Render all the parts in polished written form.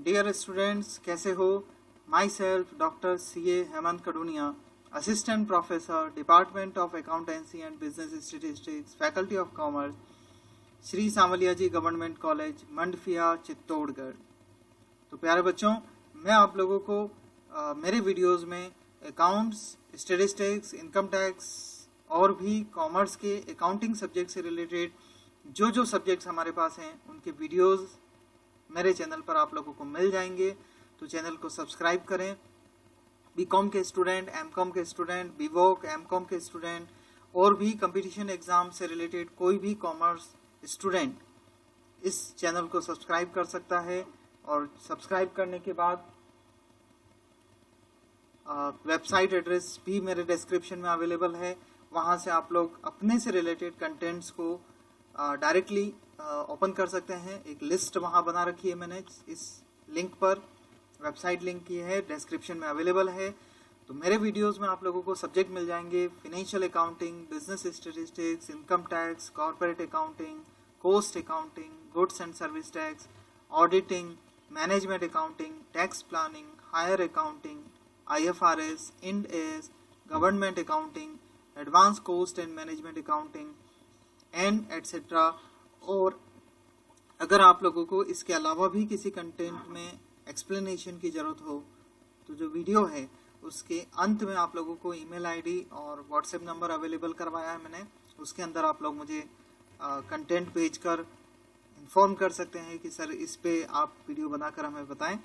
Dear students, कैसे हो? Myself doctor CA Hemant Kadunia, assistant professor, department of accountancy and business statistics, faculty of commerce, Shri Sanwaliya ji government college, Mandphiya, Chittorgarh. तो प्यारे बच्चों, मैं आप लोगों को मेरे वीडियोस में अकाउंट्स, स्टेटिस्टिक्स, इनकम टैक्स और भी कॉमर्स के अकाउंटिंग सब्जेक्ट से रिलेटेड जो सब्जेक्ट्स हमारे पास हैं उनके वीडियोस मेरे चैनल पर आप लोगों को मिल जाएंगे। तो चैनल को सब्सक्राइब करें। बीकॉम के स्टूडेंट, एमकॉम के स्टूडेंट, बीवोक, एमकॉम के स्टूडेंट और भी कंपटीशन एग्जाम से रिलेटेड कोई भी कॉमर्स स्टूडेंट इस चैनल को सब्सक्राइब कर सकता है। और सब्सक्राइब करने के बाद वेबसाइट एड्रेस भी मेरे डिस्क्रिप्शन में अवेलेबल है। वहां से आप लोग अपने से रिलेटेड कंटेंट्स को डायरेक्टली ओपन कर सकते हैं। एक लिस्ट वहां बना रखी है मैंने, इस लिंक पर वेबसाइट लिंक की है, डिस्क्रिप्शन में अवेलेबल है। तो मेरे वीडियोस में आप लोगों को सब्जेक्ट मिल जाएंगे: financial accounting, business statistics, income tax, corporate accounting, cost accounting, goods and service tax, auditing, management accounting, tax planning, higher accounting, IFRS, Ind AS, government accounting, advance cost and management accounting and etcetera. और अगर आप लोगों को इसके अलावा भी किसी content में एक्सप्लेनेशन की जरूरत हो तो जो वीडियो है उसके अंत में आप लोगों को ईमेल आईडी और व्हाट्सएप नंबर अवेलेबल करवाया है मैंने। उसके अंदर आप लोग मुझे कंटेंट भेजकर इन्फॉर्म कर सकते हैं कि सर इस पे आप वीडियो बनाकर हमें बताएं।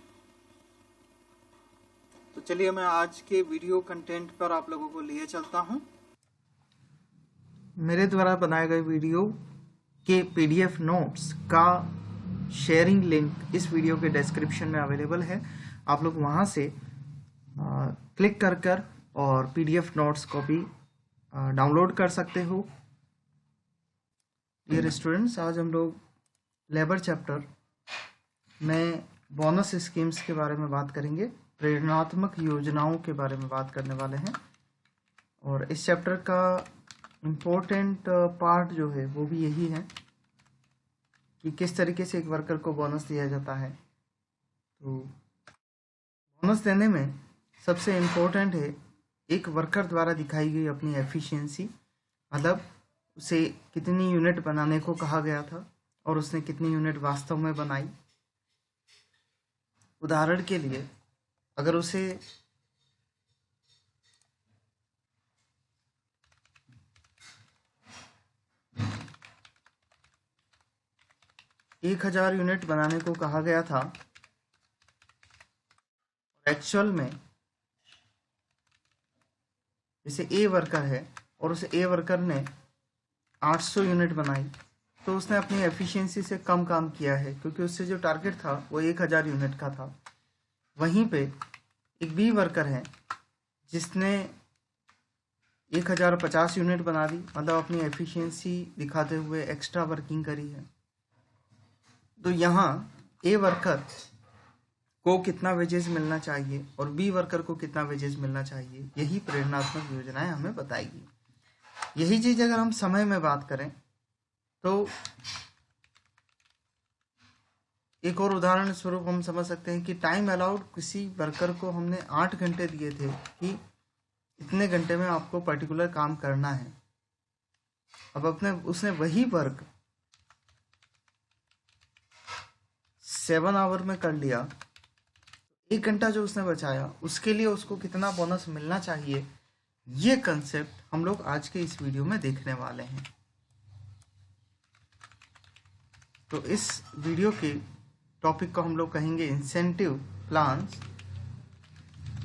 तो चलिए मैं आज के वीडियो कंटेंट पर आप लोगों को लिए चलता हूं। मेरे द्वारा बनाए गए वीडियो के PDF नोट्स का शेयरिंग लिंक इस वीडियो के डिस्क्रिप्शन में अवेलेबल है। आप लोग वहां से क्लिक कर और PDF नोट्स को भी डाउनलोड कर सकते हो। डियर स्टूडेंट्स, आज हम लोग लेबर चैप्टर में बोनस स्कीम्स के बारे में बात करेंगे, प्रेरणात्मक योजनाओं के बारे में बात करने वाले हैं। और इस चैप्टर का इम्पोर्टेंट पार्ट जो है वो भी यही है कि किस तरीके से एक वर्कर को बोनस दिया जाता है। तो बोनस देने में सबसे इम्पोर्टेंट है एक वर्कर द्वारा दिखाई गई अपनी एफिशिएंसी, मतलब उसे कितनी यूनिट बनाने को कहा गया था और उसने कितनी यूनिट वास्तव में बनाई। उदाहरण के लिए, अगर उसे 1000 यूनिट बनाने को कहा गया था, एक्चुअल में जैसे ए वर्कर है और उसे ए वर्कर ने 800 यूनिट बनाई, तो उसने अपनी एफिशिएंसी से कम काम किया है, क्योंकि उससे जो टारगेट था वो 1000 यूनिट का था। वहीं पे एक बी वर्कर है जिसने 1050 यूनिट बना दी, मतलब अपनी एफिशिएंसी दिखाते हुए एक्स्ट्रा वर्किंग करी है। तो यहाँ ए वर्कर को कितना वेजेस मिलना चाहिए और बी वर्कर को कितना वेजेस मिलना चाहिए, यही प्रेरणात्मक योजनाएं हमें बताएगी। यही चीज अगर हम समय में बात करें तो एक और उदाहरण स्वरूप हम समझ सकते हैं कि टाइम अलाउड किसी वर्कर को हमने 8 घंटे दिए थे कि इतने घंटे में आपको पर्टिकुलर काम करना है। अब उसने वही वर्क 7 आवर में कर लिया, 1 घंटा जो उसने बचाया उसके लिए उसको कितना बोनस मिलना चाहिए, ये कंसेप्ट हम लोग आज के इस वीडियो में देखने वाले हैं। तो इस वीडियो के टॉपिक को हम लोग कहेंगे इंसेंटिव प्लान्स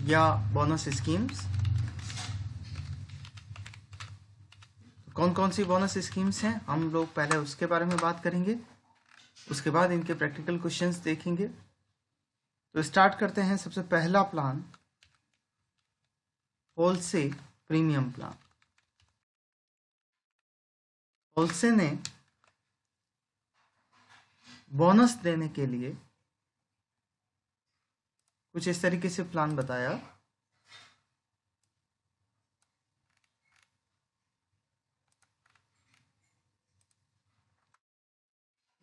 या बोनस स्कीम्स। कौन कौन सी बोनस स्कीम्स हैं हम लोग पहले उसके बारे में बात करेंगे, उसके बाद इनके प्रैक्टिकल क्वेश्चंस देखेंगे। तो स्टार्ट करते हैं। सबसे पहला प्लान होलसे प्रीमियम प्लान। होलसे ने बोनस देने के लिए कुछ इस तरीके से प्लान बताया।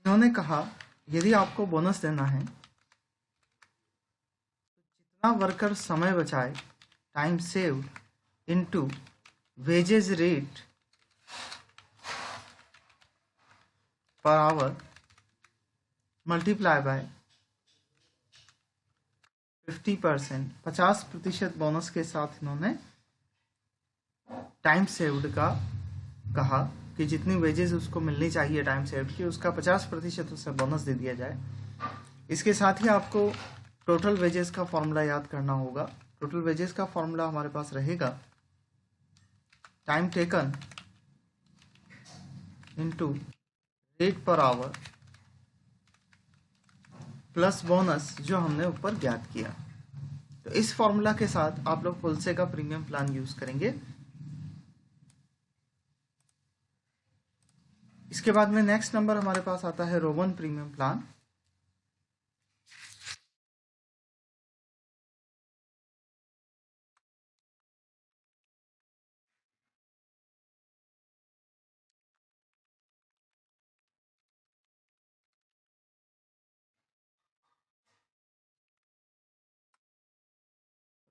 उन्होंने कहा यदि आपको बोनस देना है वर्कर समय बचाए, time saved into wages rate per our multiply by 50%, 50% bonus के साथ इन्होंने टाइम सेव्ड का कहा कि जितनी वेजेस उसको मिलनी चाहिए टाइम सेव्ड की, उसका 50% उससे बोनस दे दिया जाए। इसके साथ ही आपको टोटल वेजेस का फॉर्मूला याद करना होगा। टोटल वेजेस का फॉर्मूला हमारे पास रहेगा time taken into rate per our plus bonus जो हमने ऊपर ज्ञात किया। तो इस फॉर्मूला के साथ आप लोग होलसे का प्रीमियम प्लान यूज करेंगे। इसके बाद में नेक्स्ट नंबर हमारे पास आता है रोमन प्रीमियम प्लान।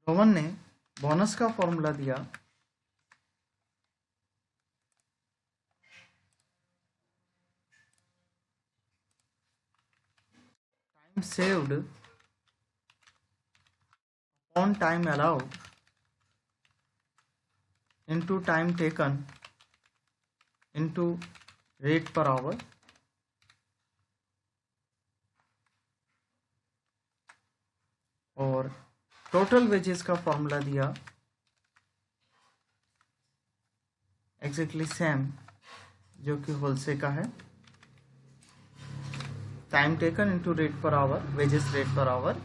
रोमन ने बोनस का फॉर्मूला दिया time saved upon time allowed into time taken into rate per our और टोटल वेजेस का फॉर्मूला दिया एग्जैक्टली सेम जो कि होलसे का है, time taken into rate per our, wages rate per our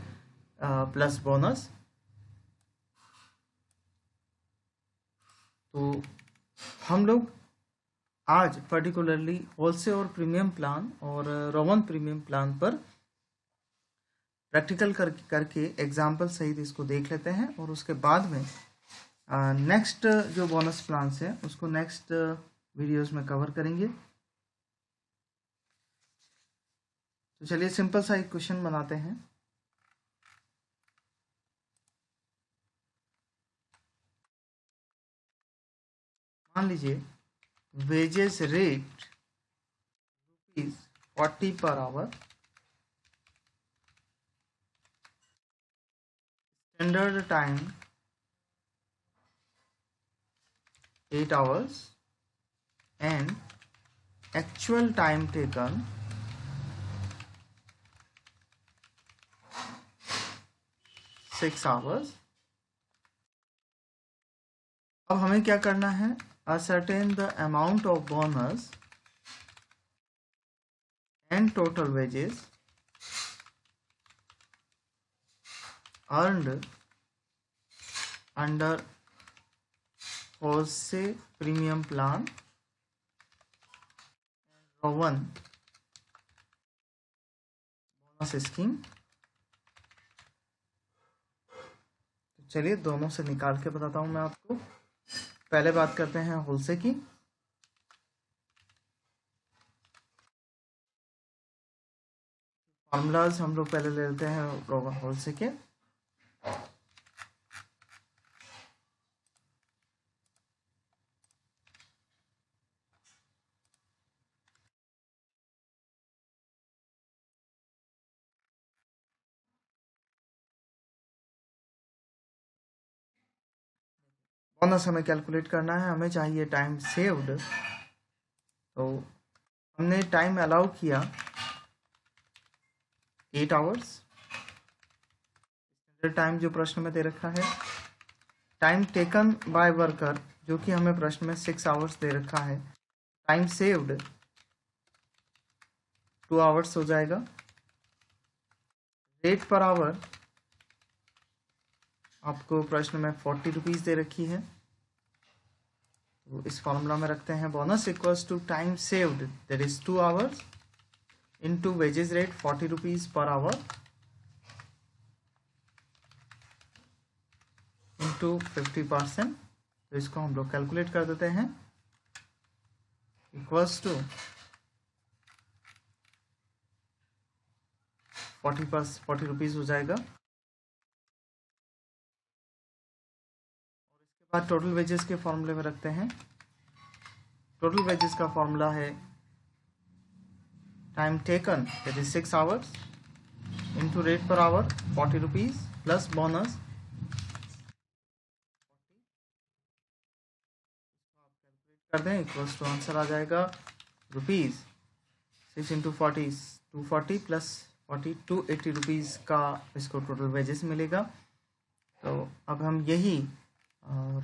plus bonus. तो हम लोग आज पर्टिकुलरली होलसे और प्रीमियम प्लान और रोमन प्रीमियम प्लान पर प्रैक्टिकल करके एग्जाम्पल सहित इसको देख लेते हैं और उसके बाद में नेक्स्ट जो बोनस प्लान्स है उसको नेक्स्ट वीडियोस में कवर करेंगे। तो चलिए सिंपल सा एक क्वेश्चन बनाते हैं। मान लीजिए wages rate ₹40 per hour, standard time 8 hours and actual time taken 6 hours। अब हमें क्या करना है, ascertain the amount of bonus and total wages earned under Halsey premium plan Rowan bonus scheme. चलिए दोनों से निकाल के बताता हूं मैं आपको। पहले बात करते हैं होलसे की। फॉर्मूलाज हम लोग पहले ले लेते हैं होलसे के। बोनस हमें कैलकुलेट करना है, हमें चाहिए टाइम सेव्ड। तो हमने टाइम अलाउ किया 8 hours, स्टैंडर्ड टाइम जो प्रश्न में दे रखा है। टाइम टेकन बाय वर्कर जो कि हमें प्रश्न में 6 hours दे रखा है। टाइम सेव्ड 2 hours हो जाएगा। रेट पर आवर आपको प्रश्न में 40 रुपीज दे रखी है। तो इस फॉर्मूला में रखते हैं bonus equals to time saved that is 2 hours into wages rate 40 rupees per hour into 50%। तो इसको हम लोग कैलकुलेट कर देते हैं, इक्वल्स टू 40 रुपीज हो जाएगा। बाद टोटल वेजेस के फॉर्मूले में रखते हैं। टोटल वेजेस का फॉर्मूला है time taken that is 6 hours into rate per our 40 rupees plus bonus कर दें इक्वल्स टू आंसर आ जाएगा रुपीज 6 इंटू 40 240 प्लस 40 280 रुपीज़ का इसको टोटल वेजेस मिलेगा। तो अब हम यही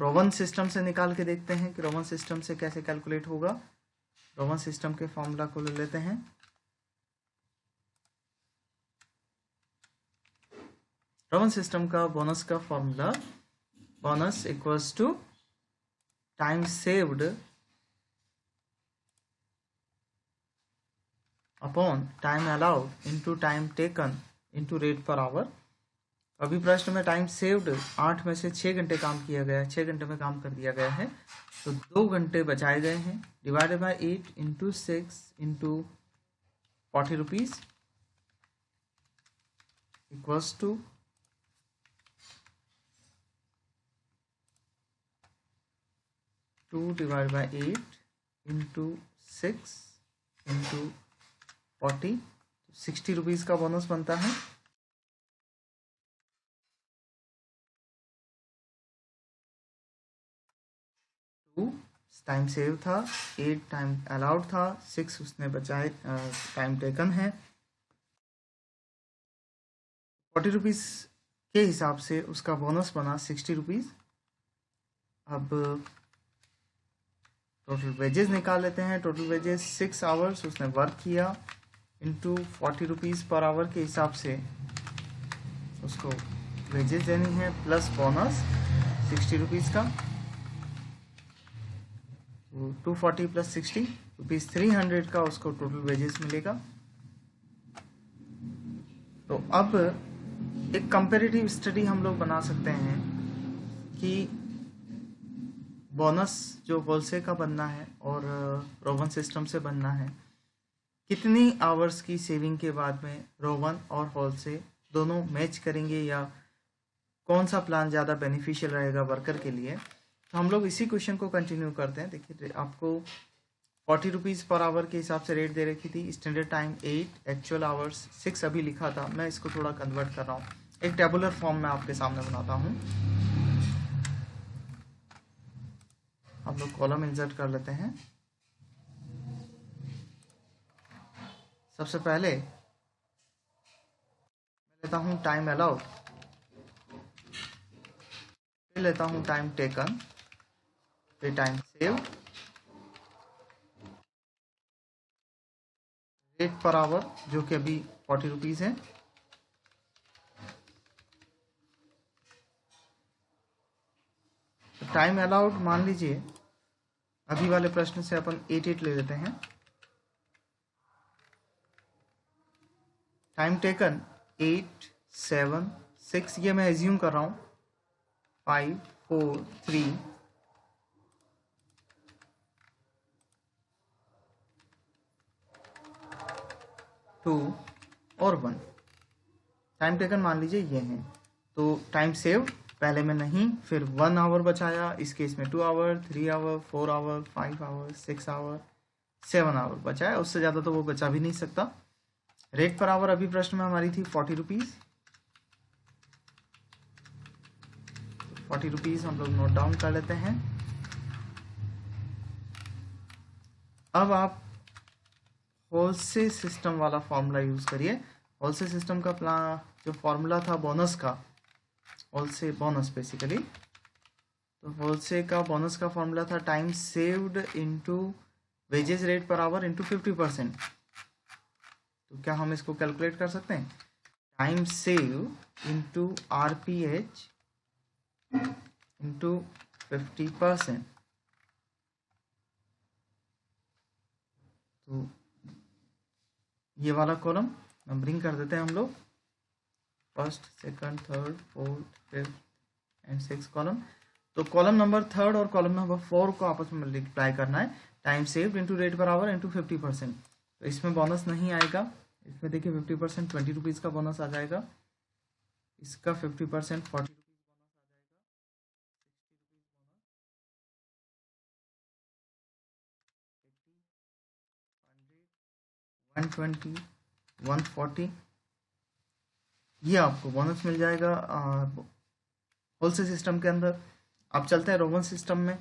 रोवन सिस्टम से निकाल के देखते हैं कि रोवन सिस्टम से कैसे कैलकुलेट होगा। रोवन सिस्टम के फॉर्मूला को ले लेते हैं। रोवन सिस्टम का बोनस का formula bonus equals to time saved upon time allowed into time taken into rate per hour. अभी प्रश्न में टाइम सेव्ड 8 में से 6 घंटे काम किया गया है, 6 घंटे में काम कर दिया गया है, तो 2 घंटे बचाए गए हैं। Divided by 8 into 6 into 40 rupees equals to 2 divide by 8 into 6 into 40 60 rupees का बोनस बनता है। 2 टाइम सेव था, 8 टाइम अलाउड था, 6 उसने बचाए टाइम टेकन है। 40 रुपीज के हिसाब से उसका बोनस बना 60 रुपीज। अब टोटल वेजेस निकाल लेते हैं। टोटल वेजेस 6 आवर्स उसने वर्क किया इंटू 40 रुपीज़ पर आवर के हिसाब से उसको वेजेस देनी है प्लस बोनस 60 रुपीज़ का। 240 प्लस 60 रुपीज़ 300 का उसको टोटल वेजेस मिलेगा। तो अब एक कंपैरेटिव स्टडी हम लोग बना सकते हैं कि बोनस जो होलसेल का बनना है और रोवन सिस्टम से बनना है, कितनी आवर्स की सेविंग के बाद में रोवन और होलसेल दोनों मैच करेंगे या कौन सा प्लान ज़्यादा बेनिफिशियल रहेगा वर्कर के लिए। तो हम लोग इसी क्वेश्चन को कंटिन्यू करते हैं। देखिए आपको 40 रुपीज़ पर आवर के हिसाब से रेट दे रखी थी। स्टैंडर्ड टाइम 8, एक्चुअल आवर्स 6 अभी लिखा था। मैं इसको थोड़ा कन्वर्ट कर रहा हूँ, एक टेबुलर फॉर्म में आपके सामने बनाता हूँ। हम लोग कॉलम इंसर्ट कर लेते हैं। सबसे पहले मैं लेता हूँ टाइम अलाउड, फिर लेता हूँ टाइम टेकन, फिर time save, rate per our जो कि अभी 40 रुपीज़ है, टाइम अलाउड मान लीजिए अभी वाले प्रश्न से अपन 8 ले लेते हैं। टाइम टेकन 8, 7, 6, ये मैं एज्यूम कर रहा हूँ, 5, 4, 3, 2 और 1। टाइम टेकन मान लीजिए ये है। तो टाइम सेव पहले में नहीं, फिर 1 आवर बचाया, इस केस में 2 hour, 3 hour, 4 hour, 5 hour, 6 hour, 7 hour बचाया। उससे ज़्यादा तो वो बचा भी नहीं सकता। रेट पर आवर अभी प्रश्न में हमारी थी 40 रुपीज़। 40 रुपीज़ हम लोग नोट डाउन कर लेते हैं। अब आप होलसेल सिस्टम वाला फॉर्मूला यूज करिए। होलसेल सिस्टम का प्लान जो फॉर्मूला था बोनस का, होलसेल बोनस बेसिकली, तो होलसेल का बोनस का फॉर्मूला था time saved into wages rate per our into 50%। तो क्या हम इसको कैलकुलेट कर सकते हैं? Time save into RPH into 50%। तो ये वाला कॉलम नंबरिंग कर देते हैं हम लोग, first, second, third, fourth, fifth and 6 column. तो कॉलम नंबर 3 और कॉलम नंबर 4 को आपस में मल्टीप्लाई करना है। Time saved into rate per our into 50%। तो इसमें बोनस नहीं आएगा। इसमें देखिए 50% 20 रुपीज़ का बोनस आ जाएगा, इसका 50% 40 रुपीज़ बोनस आ जाएगा, 60 रुपीज़ बोनस 120, 140, ये आपको बोनस मिल जाएगा होलसेल सिस्टम के अंदर। आप चलते हैं रोवन सिस्टम में।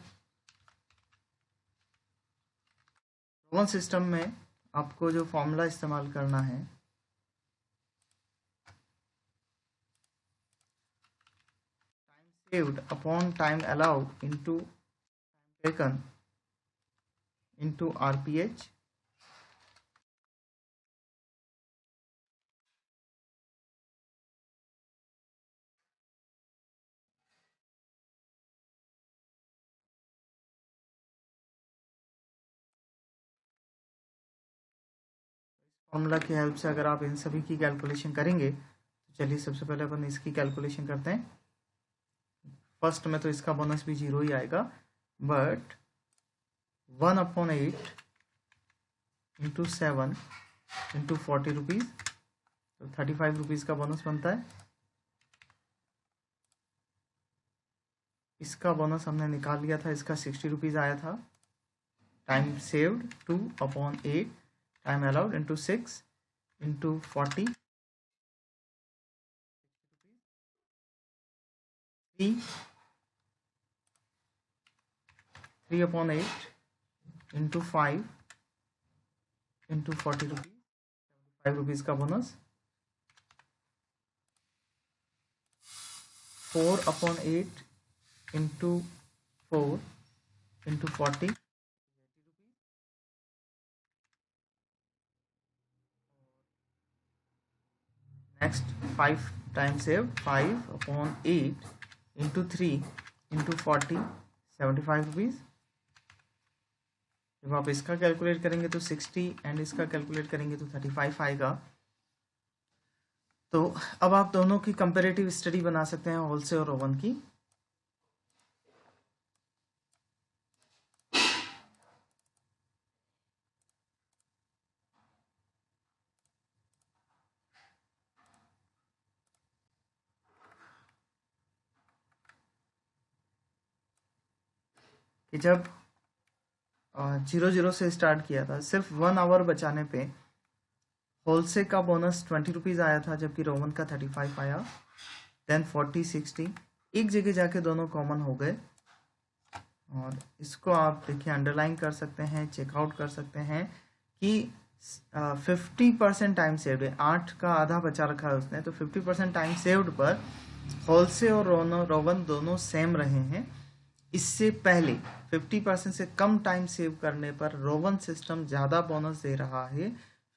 रोवन सिस्टम में आपको जो फॉर्मूला इस्तेमाल करना है, time saved upon time allowed into time taken into RPH, formula की हेल्प से अगर आप इन सभी की कैलकुलेशन करेंगे तो चलिए सबसे पहले अपन इसकी कैलकुलेशन करते हैं। फर्स्ट में तो इसका बोनस भी 0 ही आएगा, बट 1/8 इंटू 7 इंटू 40 रुपीज़, तो 35 रुपीज़ का बोनस बनता है। इसका बोनस हमने निकाल लिया था, इसका 60 रुपीज़ आया था। Time saved 2/8 time allowed into 6 into 40, 3/8 into 5 into 40 rupees, 75 rupees का बोनस। 4/8 into 4 into 40, next 5 time save 5/8 into 3 into 40, 75 rupees. जब आप इसका कैलकुलेट करेंगे तो 60 एंड इसका कैलकुलेट करेंगे तो 35 आएगा। तो अब आप दोनों की कंपैरेटिव स्टडी बना सकते हैं, होलसेल और ओवन की। कि जब 0 से स्टार्ट किया था, सिर्फ 1 आवर बचाने पे होलसेल का बोनस 20 रुपीज़ आया था, जबकि रोमन का 35 आया। देन 40, 60 एक जगह जाके दोनों कॉमन हो गए। और इसको आप देखिए अंडरलाइन कर सकते हैं, चेकआउट कर सकते हैं कि 50% टाइम सेव्ड है। 8 का आधा बचा रखा है उसने, तो 50% टाइम सेव्ड पर होलसेल और रोवन दोनों सेम रहे हैं। इससे पहले 50% से कम टाइम सेव करने पर रोवन सिस्टम ज़्यादा बोनस दे रहा है।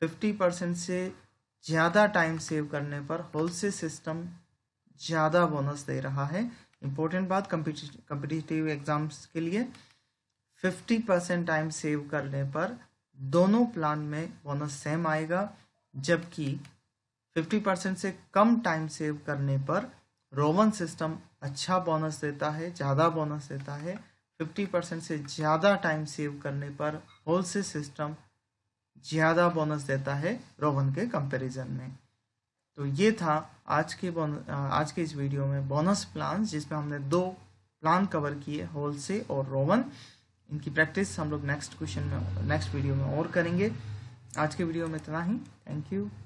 50% से ज़्यादा टाइम सेव करने पर होलसेल सिस्टम ज़्यादा बोनस दे रहा है। इम्पोर्टेंट बात कम्पिटिटिव एग्जाम्स के लिए 50% टाइम सेव करने पर दोनों प्लान में बोनस सेम आएगा, जबकि 50% से कम टाइम सेव करने पर रोवन सिस्टम अच्छा बोनस देता है, ज़्यादा बोनस देता है। 50% से ज़्यादा टाइम सेव करने पर होलसेल सिस्टम ज़्यादा बोनस देता है रोवन के कंपैरिजन में। तो ये था आज के इस वीडियो में बोनस प्लान, जिसमें हमने 2 प्लान कवर किए, होलसेल और रोवन। इनकी प्रैक्टिस हम लोग नेक्स्ट वीडियो में और करेंगे। आज के वीडियो में इतना ही। Thank you.